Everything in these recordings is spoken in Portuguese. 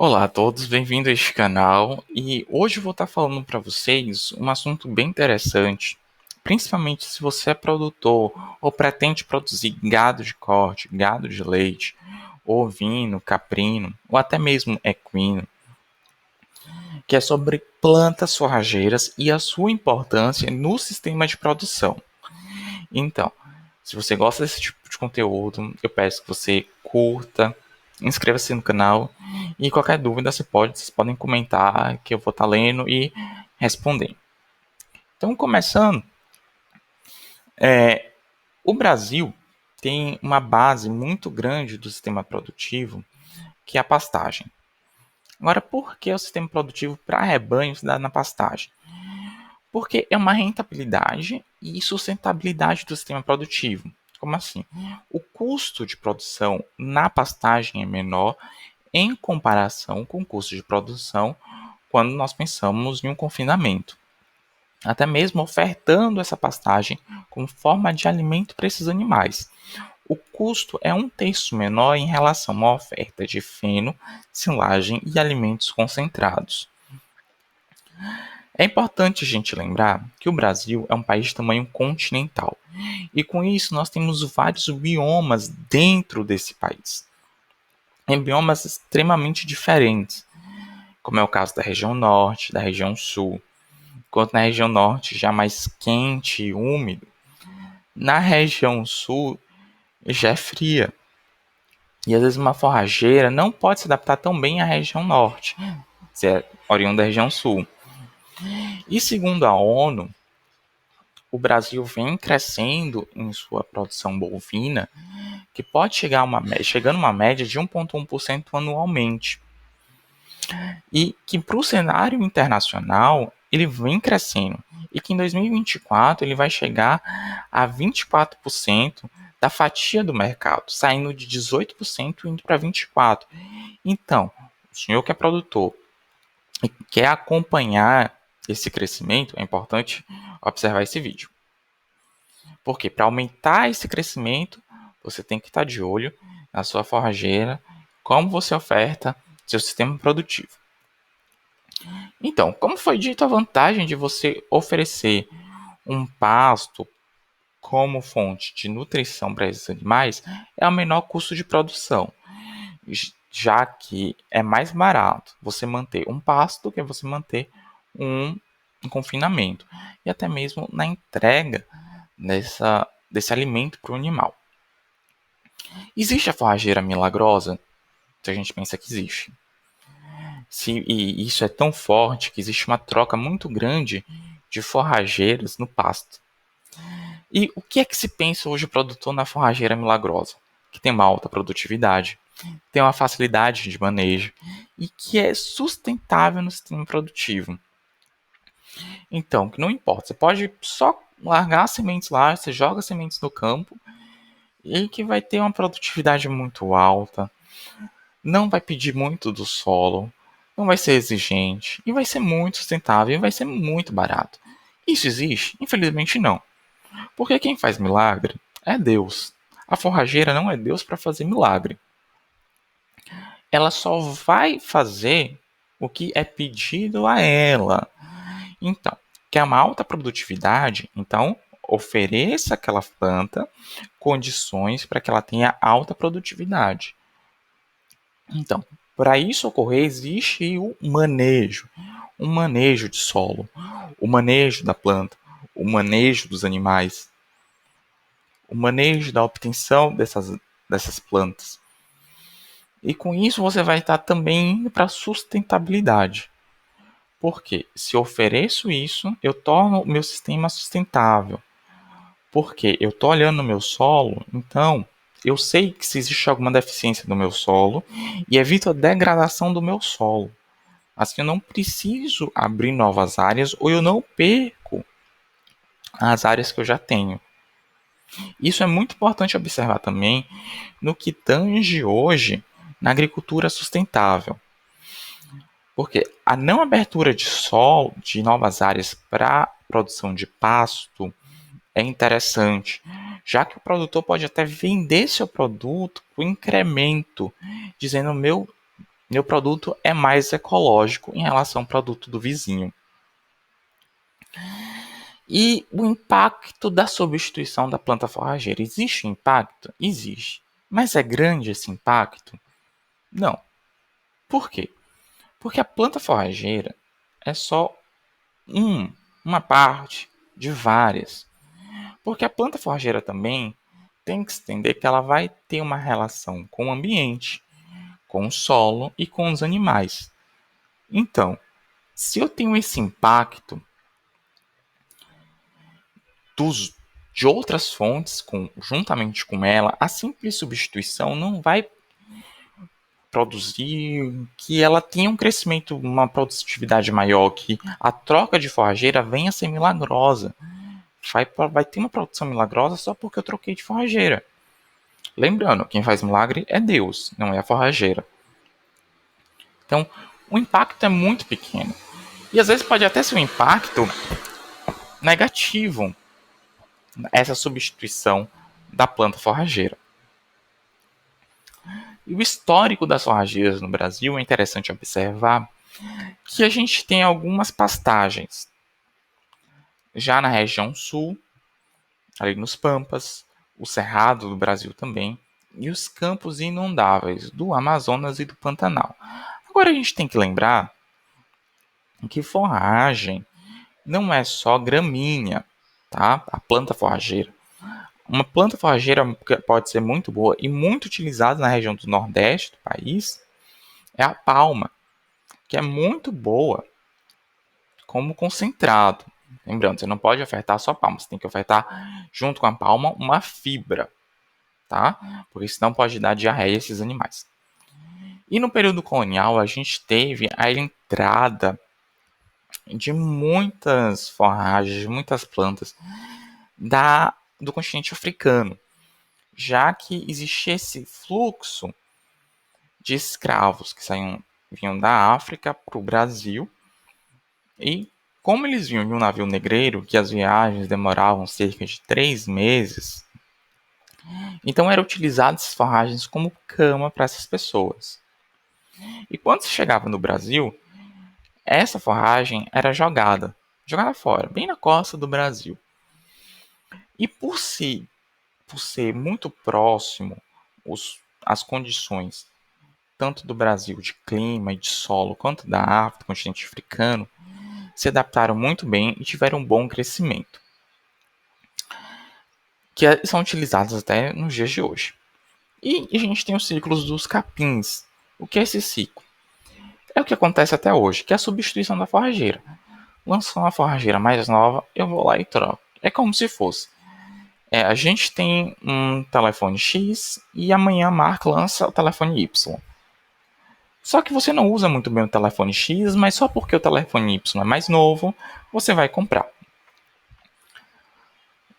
Olá a todos, bem-vindo a este canal e hoje eu vou estar falando para vocês um assunto bem interessante, principalmente se você é produtor ou pretende produzir gado de corte, gado de leite, ovino, caprino ou até mesmo equino, que é sobre plantas forrageiras e a sua importância no sistema de produção. Então, se você gosta desse tipo de conteúdo, eu peço que você curta, inscreva-se no canal e qualquer dúvida vocês podem comentar que eu vou estar lendo e respondendo. Então, começando, o Brasil tem uma base muito grande do sistema produtivo, que é a pastagem. Agora, por que o sistema produtivo para rebanho se dá na pastagem? Porque é uma rentabilidade e sustentabilidade do sistema produtivo. Como assim? O custo de produção na pastagem é menor em comparação com o custo de produção quando nós pensamos em um confinamento. Até mesmo ofertando essa pastagem como forma de alimento para esses animais. O custo é um terço menor em relação à oferta de feno, silagem e alimentos concentrados. É importante a gente lembrar que o Brasil é um país de tamanho continental e com isso nós temos vários biomas dentro desse país, em biomas extremamente diferentes, como é o caso da região norte, da região sul, enquanto na região norte já é mais quente e úmido, na região sul já é fria. E às vezes uma forrageira não pode se adaptar tão bem à região norte, se é oriunda da região sul. E segundo a ONU, o Brasil vem crescendo em sua produção bovina, que pode chegando a uma média de 1,1% anualmente. E que para o cenário internacional ele vem crescendo. E que em 2024 ele vai chegar a 24% da fatia do mercado, saindo de 18% e indo para 24%. Então, o senhor que é produtor e quer acompanhar esse crescimento, é importante observar esse vídeo. Porque para aumentar esse crescimento, você tem que estar de olho na sua forrageira, como você oferta seu sistema produtivo. Então, como foi dito, a vantagem de você oferecer um pasto como fonte de nutrição para esses animais é o menor custo de produção, já que é mais barato você manter um pasto do que você manter um confinamento e até mesmo na entrega desse alimento para o animal. Existe a forrageira milagrosa? Se a gente pensa que existe. E isso é tão forte que existe uma troca muito grande de forrageiras no pasto. E o que é que se pensa hoje o produtor na forrageira milagrosa? Que tem uma alta produtividade, tem uma facilidade de manejo e que é sustentável no sistema produtivo. Então, que não importa, você pode só largar as sementes lá, você joga as sementes no campo e que vai ter uma produtividade muito alta, não vai pedir muito do solo, não vai ser exigente e vai ser muito sustentável e vai ser muito barato. Isso existe? Infelizmente não. Porque quem faz milagre é Deus. A forrageira não é Deus para fazer milagre. Ela só vai fazer o que é pedido a ela. Então, quer uma alta produtividade? Então, ofereça àquela planta condições para que ela tenha alta produtividade. Então, para isso ocorrer, existe um manejo de solo, o manejo da planta, o manejo dos animais, o manejo da obtenção dessas plantas. E com isso você vai estar também indo para a sustentabilidade. Porque se eu ofereço isso, eu torno o meu sistema sustentável. Porque eu estou olhando no meu solo, então eu sei que se existe alguma deficiência no meu solo e evito a degradação do meu solo. Assim eu não preciso abrir novas áreas ou eu não perco as áreas que eu já tenho. Isso é muito importante observar também no que tange hoje na agricultura sustentável. Porque a não abertura de solo de novas áreas para produção de pasto é interessante, já que o produtor pode até vender seu produto com incremento, dizendo Meu produto é mais ecológico em relação ao produto do vizinho. E o impacto da substituição da planta forrageira. Existe um impacto? Existe. Mas é grande esse impacto? Não. Por quê? Porque a planta forrageira é só uma parte de várias. Porque a planta forrageira também tem que se entender que ela vai ter uma relação com o ambiente, com o solo e com os animais. Então, se eu tenho esse impacto dos, de outras fontes juntamente com ela, a simples substituição não vai produzir que ela tenha um crescimento, uma produtividade maior, que a troca de forrageira venha a ser milagrosa. Vai ter uma produção milagrosa só porque eu troquei de forrageira. Lembrando, quem faz milagre é Deus, não é a forrageira. Então, o impacto é muito pequeno. E às vezes pode até ser um impacto negativo, essa substituição da planta forrageira. E o histórico das forrageiras no Brasil é interessante observar que a gente tem algumas pastagens já na região sul, ali nos Pampas, o Cerrado do Brasil também, e os campos inundáveis do Amazonas e do Pantanal. Agora a gente tem que lembrar que forragem não é só gramínea, tá? A planta forrageira. Uma planta forrageira que pode ser muito boa e muito utilizada na região do Nordeste do país é a palma, que é muito boa como concentrado. Lembrando, você não pode ofertar só palma, você tem que ofertar junto com a palma uma fibra, tá? Porque senão pode dar diarreia a esses animais. E no período colonial a gente teve a entrada de muitas forragens, muitas plantas do continente africano, já que existia esse fluxo de escravos que vinham da África para o Brasil. E como eles vinham de um navio negreiro, que as viagens demoravam cerca de 3 meses, então eram utilizadas essas forragens como cama para essas pessoas. E quando se chegava no Brasil, essa forragem era jogada fora, bem na costa do Brasil. E por ser muito próximo as condições tanto do Brasil de clima e de solo, quanto da África, do continente africano, se adaptaram muito bem e tiveram um bom crescimento, que são utilizados até nos dias de hoje. E a gente tem os ciclos dos capins. O que é esse ciclo? É o que acontece até hoje, que é a substituição da forrageira. Lançou uma forrageira mais nova, eu vou lá e troco. É como se fosse. A gente tem um telefone X e amanhã a marca lança o telefone Y. Só que você não usa muito bem o telefone X, mas só porque o telefone Y é mais novo, você vai comprar.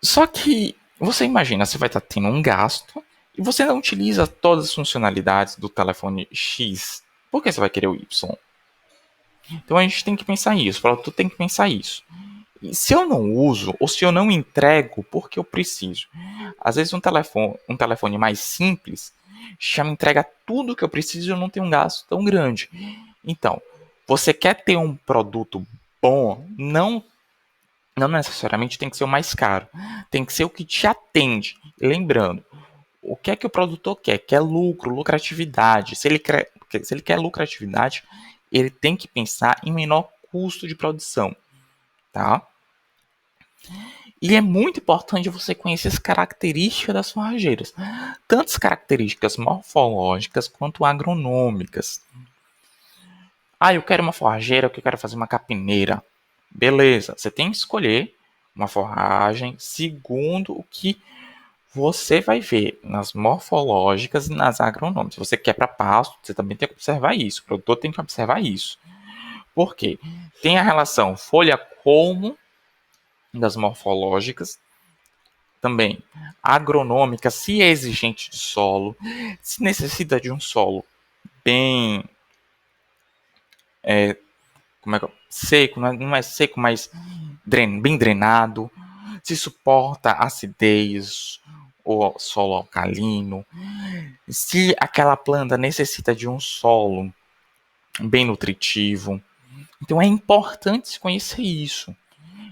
Só que você imagina, você vai estar tendo um gasto e você não utiliza todas as funcionalidades do telefone X. Por que você vai querer o Y? Então a gente tem que pensar isso, o produto tem que pensar isso. E se eu não uso, ou se eu não entrego, porque eu preciso? Às vezes um telefone mais simples já me entrega tudo que eu preciso e eu não tenho um gasto tão grande. Então, você quer ter um produto bom, não necessariamente tem que ser o mais caro. Tem que ser o que te atende. Lembrando, o que é que o produtor quer? Quer lucro, lucratividade. Se ele quer lucratividade, ele tem que pensar em menor custo de produção, tá? E é muito importante você conhecer as características das forrageiras, tanto as características morfológicas quanto agronômicas. Ah, eu quero uma forrageira, eu quero fazer uma capineira. Beleza, você tem que escolher uma forragem segundo o que você vai ver nas morfológicas e nas agronômicas. Se você quer para pasto, você também tem que observar isso. O produtor tem que observar isso. Por quê? Tem a relação folha-colmo das morfológicas, também agronômica, se é exigente de solo, se necessita de um solo bem como é que seco, não é seco, mas bem drenado, se suporta acidez ou solo alcalino, se aquela planta necessita de um solo bem nutritivo. Então é importante se conhecer isso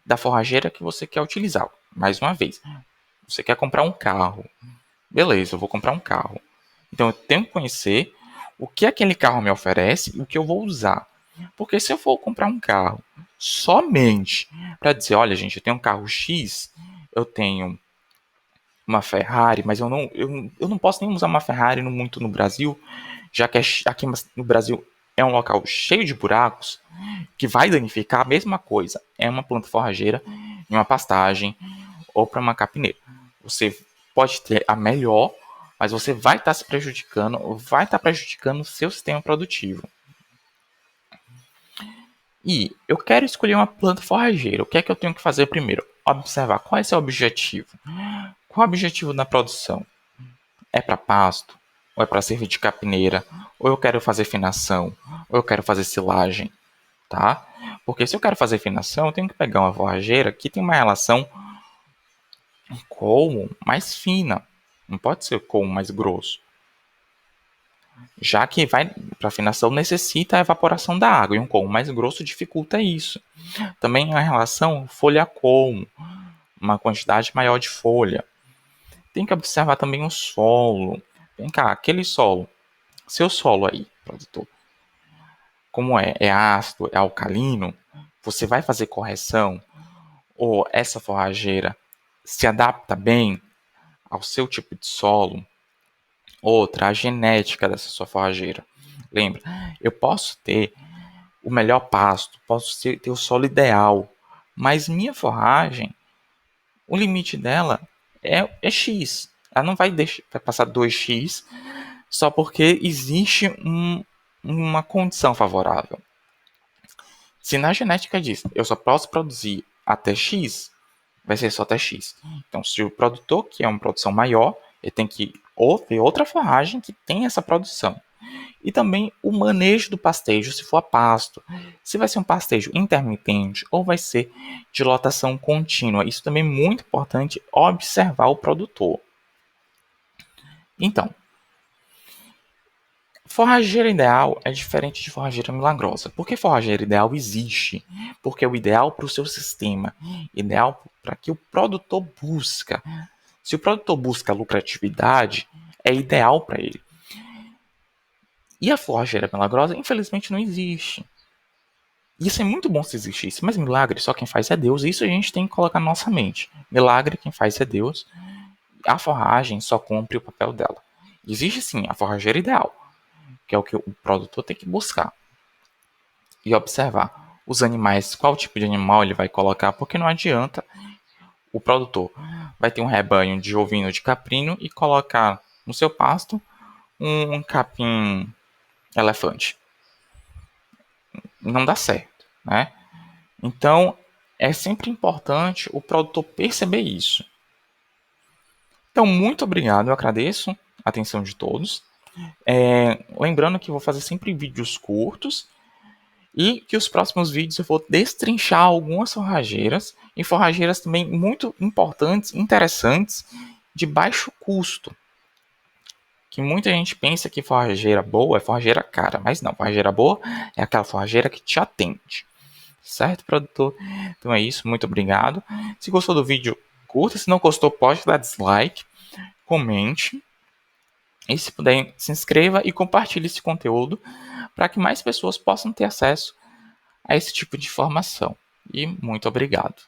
da forrageira que você quer utilizar. Mais uma vez, você quer comprar um carro. Beleza, eu vou comprar um carro. Então eu tenho que conhecer o que aquele carro me oferece e o que eu vou usar. Porque se eu for comprar um carro somente para dizer, olha gente, eu tenho um carro X, eu tenho uma Ferrari, mas eu não posso nem usar uma Ferrari muito no Brasil, já que aqui no Brasil é um local cheio de buracos, que vai danificar a mesma coisa. É uma planta forrageira em uma pastagem ou para uma capineira. Você pode ter a melhor, mas você vai estar se prejudicando, vai estar prejudicando o seu sistema produtivo. E eu quero escolher uma planta forrageira. O que é que eu tenho que fazer primeiro? Observar qual é seu objetivo. Qual é o objetivo da produção? É para pasto? Ou é para servir de capineira? Ou eu quero fazer finação? Ou eu quero fazer silagem? Tá? Porque se eu quero fazer finação, eu tenho que pegar uma forrageira que tem uma relação colmo mais fina. Não pode ser colmo mais grosso. Já que vai para afinação necessita a evaporação da água e um colmo mais grosso dificulta isso. Também a relação folha a colmo, uma quantidade maior de folha. Tem que observar também o solo. Vem cá, aquele solo, seu solo aí, produtor, como é? É ácido, é alcalino? Você vai fazer correção? Ou essa forrageira se adapta bem ao seu tipo de solo? Outra, a genética dessa sua forrageira. Lembra, eu posso ter o melhor pasto, posso ter o solo ideal, mas minha forragem, o limite dela é X. Ela não vai passar 2x só porque existe uma condição favorável. Se na genética diz eu só posso produzir até X, vai ser só até X. Então, se o produtor quer uma produção maior, ele tem que ver outra forragem que tem essa produção. E também o manejo do pastejo, se for a pasto. Se vai ser um pastejo intermitente ou vai ser de lotação contínua. Isso também é muito importante observar o produtor. Então, forrageira ideal é diferente de forrageira milagrosa. Por que forrageira ideal existe? Porque é o ideal para o seu sistema, ideal para que o produtor busca. Se o produtor busca lucratividade, é ideal para ele. E a forrageira milagrosa, infelizmente, não existe. Isso é muito bom se existisse, mas milagre só quem faz é Deus. Isso a gente tem que colocar na nossa mente. Milagre quem faz é Deus. A forragem só cumpre o papel dela. Existe sim a forrageira ideal, que é o que o produtor tem que buscar. E observar os animais, qual tipo de animal ele vai colocar, porque não adianta o produtor vai ter um rebanho de ovino de caprino e colocar no seu pasto um capim elefante. Não dá certo, né? Então, é sempre importante o produtor perceber isso. Então, muito obrigado, eu agradeço a atenção de todos. Lembrando que eu vou fazer sempre vídeos curtos e que os próximos vídeos eu vou destrinchar algumas forrageiras e forrageiras também muito importantes, interessantes, de baixo custo. Que muita gente pensa que forrageira boa é forrageira cara, mas não, forrageira boa é aquela forrageira que te atende. Certo, produtor? Então é isso, muito obrigado. Se gostou do vídeo, curta. Se não gostou, pode dar dislike, comente. E se puder, se inscreva e compartilhe esse conteúdo para que mais pessoas possam ter acesso a esse tipo de informação. E muito obrigado.